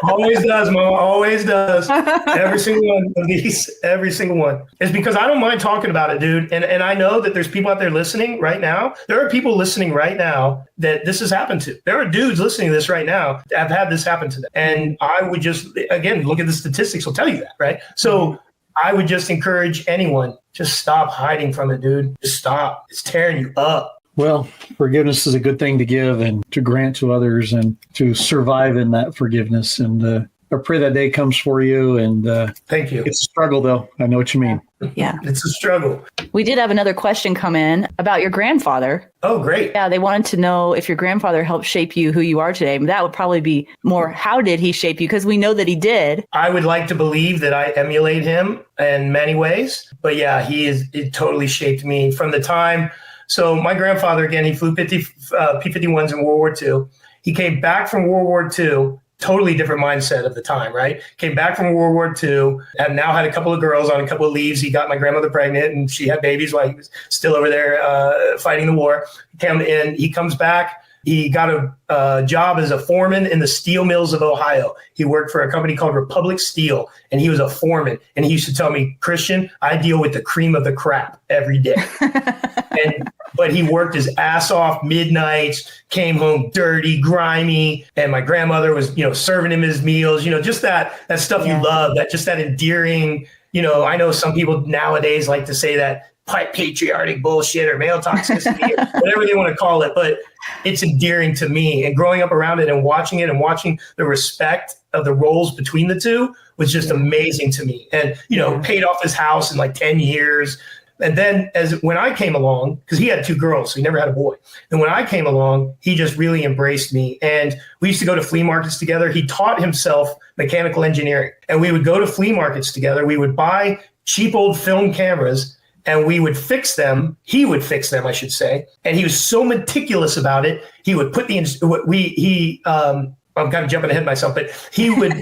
Always does, Mama. Always does. Every single one of these. Every single one. It's because I don't mind talking about it, dude. And I know that there's people out there listening right now. There are people listening right now that this has happened to. There are dudes listening to this right now that have had this happen to them. And I would just, again, look at the statistics will tell you that, right? So I would just encourage anyone, just stop hiding from it, dude. Just stop. It's tearing you up. Well, forgiveness is a good thing to give and to grant to others and to survive in that forgiveness. And I pray that day comes for you. And Thank you. it's a struggle, though. I know what you mean. Yeah. It's a struggle. We did have another question come in about your grandfather. Oh, great. Yeah, they wanted to know if your grandfather helped shape you who you are today. That would probably be more, how did he shape you? Because we know that he did. I would like to believe that I emulate him in many ways. But yeah, it totally shaped me from the time. So my grandfather, again, he flew P-51s in World War II. He came back from World War II. Totally different mindset of the time, right? Came back from World War II and now had a couple of girls on a couple of leaves. He got my grandmother pregnant and she had babies while he was still over there fighting the war. He comes back. He got a job as a foreman in the steel mills of Ohio. He worked for a company called Republic Steel, and he was a foreman. And he used to tell me, Christian, I deal with the cream of the crap every day. But he worked his ass off midnights, came home dirty, grimy, and my grandmother was, serving him his meals, just that stuff you love, that endearing, I know some people nowadays like to say that patriotic bullshit or male toxicity or whatever they want to call it, but it's endearing to me. And growing up around it and watching the respect of the roles between the two was just amazing to me. And, paid off his house in like 10 years. And then when I came along, because he had 2 girls, so he never had a boy. And when I came along, he just really embraced me. And we used to go to flea markets together. He taught himself mechanical engineering. And we would go to flea markets together. We would buy cheap old film cameras and we would fix them. He would fix them, I should say. And he was so meticulous about it. He would put I'm kind of jumping ahead of myself, but he would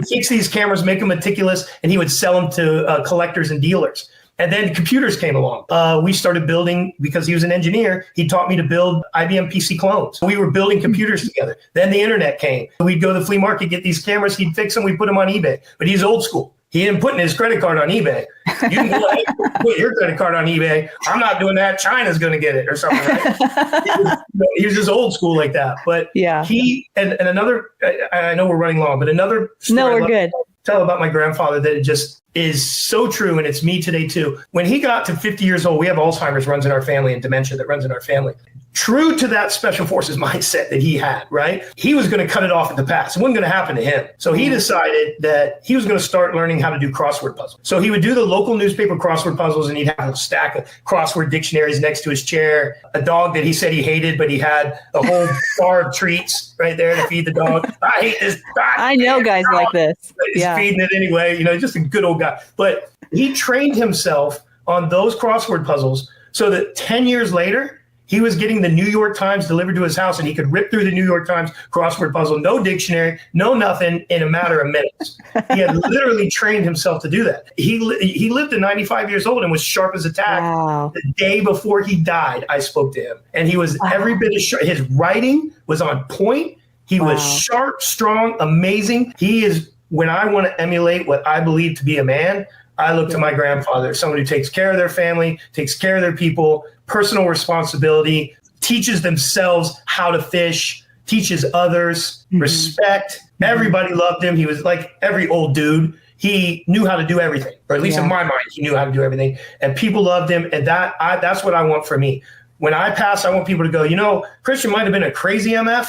fix these cameras, make them meticulous, and he would sell them to collectors and dealers. And then computers came along. We started building, because he was an engineer, he taught me to build IBM PC clones. We were building computers together. Then the internet came. We'd go to the flea market, get these cameras, he'd fix them, we'd put them on eBay. But he's old school. He didn't put his credit card on eBay. You can go ahead and put your credit card on eBay. I'm not doing that. China's going to get it or something, right? He was just old school like that. But yeah, and another, I know we're running long, but another story no, we're good. Tell about my grandfather that it just is so true, and it's me today too. When he got to 50 years old, we have Alzheimer's runs in our family and dementia that runs in our family. True to that special forces mindset that he had, right? He was going to cut it off at the pass. It wasn't going to happen to him. So he decided that he was going to start learning how to do crossword puzzles. So he would do the local newspaper crossword puzzles, and he'd have a stack of crossword dictionaries next to his chair, a dog that he said he hated, but he had a whole bar of treats right there to feed the dog. I hate this. I know guys like this. He's feeding it anyway, just a good old guy. But he trained himself on those crossword puzzles so that 10 years later, he was getting the New York Times delivered to his house, and he could rip through the New York Times crossword puzzle, no dictionary, no nothing, in a matter of minutes. He had literally trained himself to do that. He lived to 95 years old and was sharp as a tack. Wow. The day before he died, I spoke to him, and he was every bit as sharp. His writing was on point. He was sharp, strong, amazing. He is, when I want to emulate what I believe to be a man, I look to my grandfather, someone who takes care of their family, takes care of their people, personal responsibility, teaches themselves how to fish, teaches others, respect. Everybody loved him. He was like every old dude. He knew how to do everything, or at least in my mind, he knew how to do everything. And people loved him. And that's what I want for me. When I pass, I want people to go, Christian might have been a crazy MF,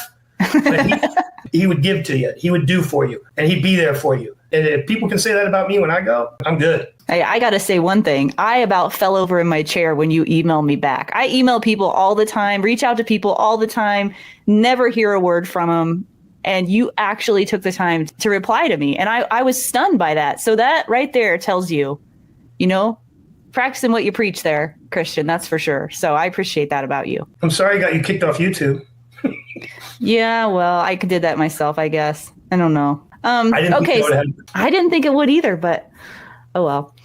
but he would give to you. He would do for you, and he'd be there for you. And if people can say that about me when I go, I'm good. Hey, I got to say one thing. I about fell over in my chair when you emailed me back. I email people all the time, reach out to people all the time, never hear a word from them. And you actually took the time to reply to me. And I was stunned by that. So that right there tells you, practicing what you preach there, Christian, that's for sure. So I appreciate that about you. I'm sorry I got you kicked off YouTube. Yeah, well, I did that myself, I guess. I don't know. I didn't think it would either, but oh well.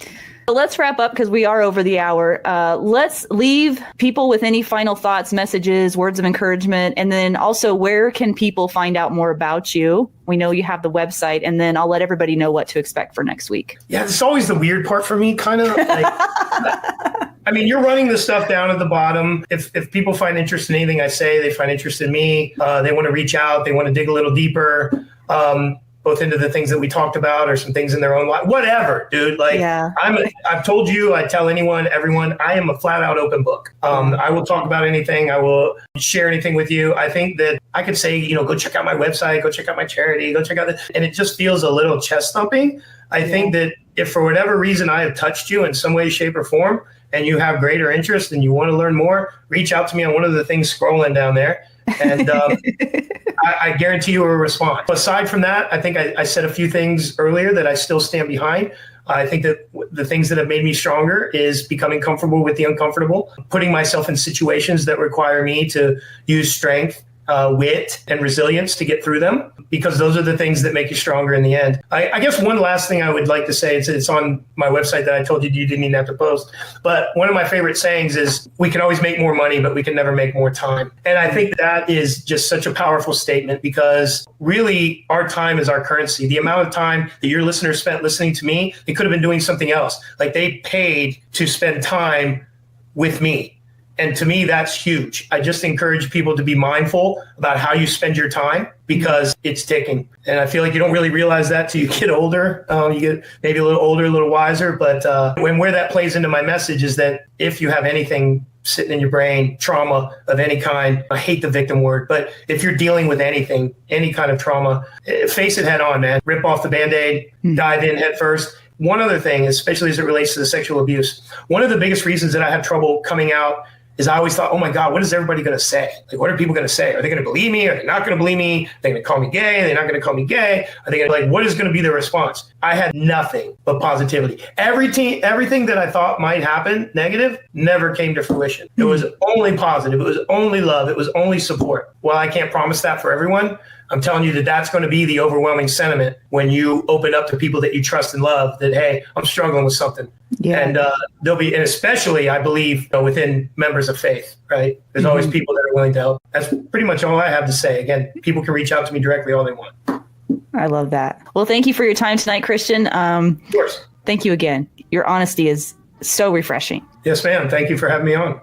So let's wrap up because we are over the hour. Let's leave people with any final thoughts, messages, words of encouragement, and then also where can people find out more about you? We know you have the website, and then I'll let everybody know what to expect for next week. Yeah, it's always the weird part for me, kind of like. I mean, you're running the stuff down at the bottom. If people find interest in anything I say, they find interest in me. They want to reach out. They want to dig a little deeper. both into the things that we talked about or some things in their own life, whatever, dude. Like Yeah. I've told you, I tell anyone, everyone, I am a flat out open book. I will talk about anything. I will share anything with you. I think that I could say, go check out my website, go check out my charity, go check out and it just feels a little chest thumping. I think that if for whatever reason I have touched you in some way, shape or form, and you have greater interest and you want to learn more, reach out to me on one of the things scrolling down there. And I guarantee you will respond. Aside from that, I think I said a few things earlier that I still stand behind. I think that the things that have made me stronger is becoming comfortable with the uncomfortable, putting myself in situations that require me to use strength, wit, and resilience to get through them, because those are the things that make you stronger in the end. I guess one last thing I would like to say, it's on my website that I told you didn't even have to post, but one of my favorite sayings is, we can always make more money, but we can never make more time. And I think that is just such a powerful statement, because really our time is our currency. The amount of time that your listeners spent listening to me, they could have been doing something else. Like they paid to spend time with me. And to me, that's huge. I just encourage people to be mindful about how you spend your time, because it's ticking. And I feel like you don't really realize that till you get older. You get maybe a little older, a little wiser. But where that plays into my message is that if you have anything sitting in your brain, trauma of any kind, I hate the victim word, but if you're dealing with anything, any kind of trauma, face it head on, man. Rip off the Band-Aid, dive in head first. One other thing, especially as it relates to the sexual abuse, one of the biggest reasons that I have trouble coming out is I always thought, oh my God, what is everybody going to say? Like, what are people going to say? Are they going to believe me? Are they not going to believe me? Are they going to call me gay? Are they not going to call me gay? Are they going to, like, what is going to be the response? I had nothing but positivity. Everything that I thought might happen negative never came to fruition. It was only positive. It was only love. It was only support. Well, I can't promise that for everyone. I'm telling you that that's going to be the overwhelming sentiment when you open up to people that you trust and love, that, hey, I'm struggling with something. Yeah. And there'll be, and especially, I believe, within members of faith, right? There's always people that are willing to help. That's pretty much all I have to say. Again, people can reach out to me directly all they want. I love that. Well, thank you for your time tonight, Christian. Of course. Thank you again. Your honesty is so refreshing. Yes, ma'am. Thank you for having me on.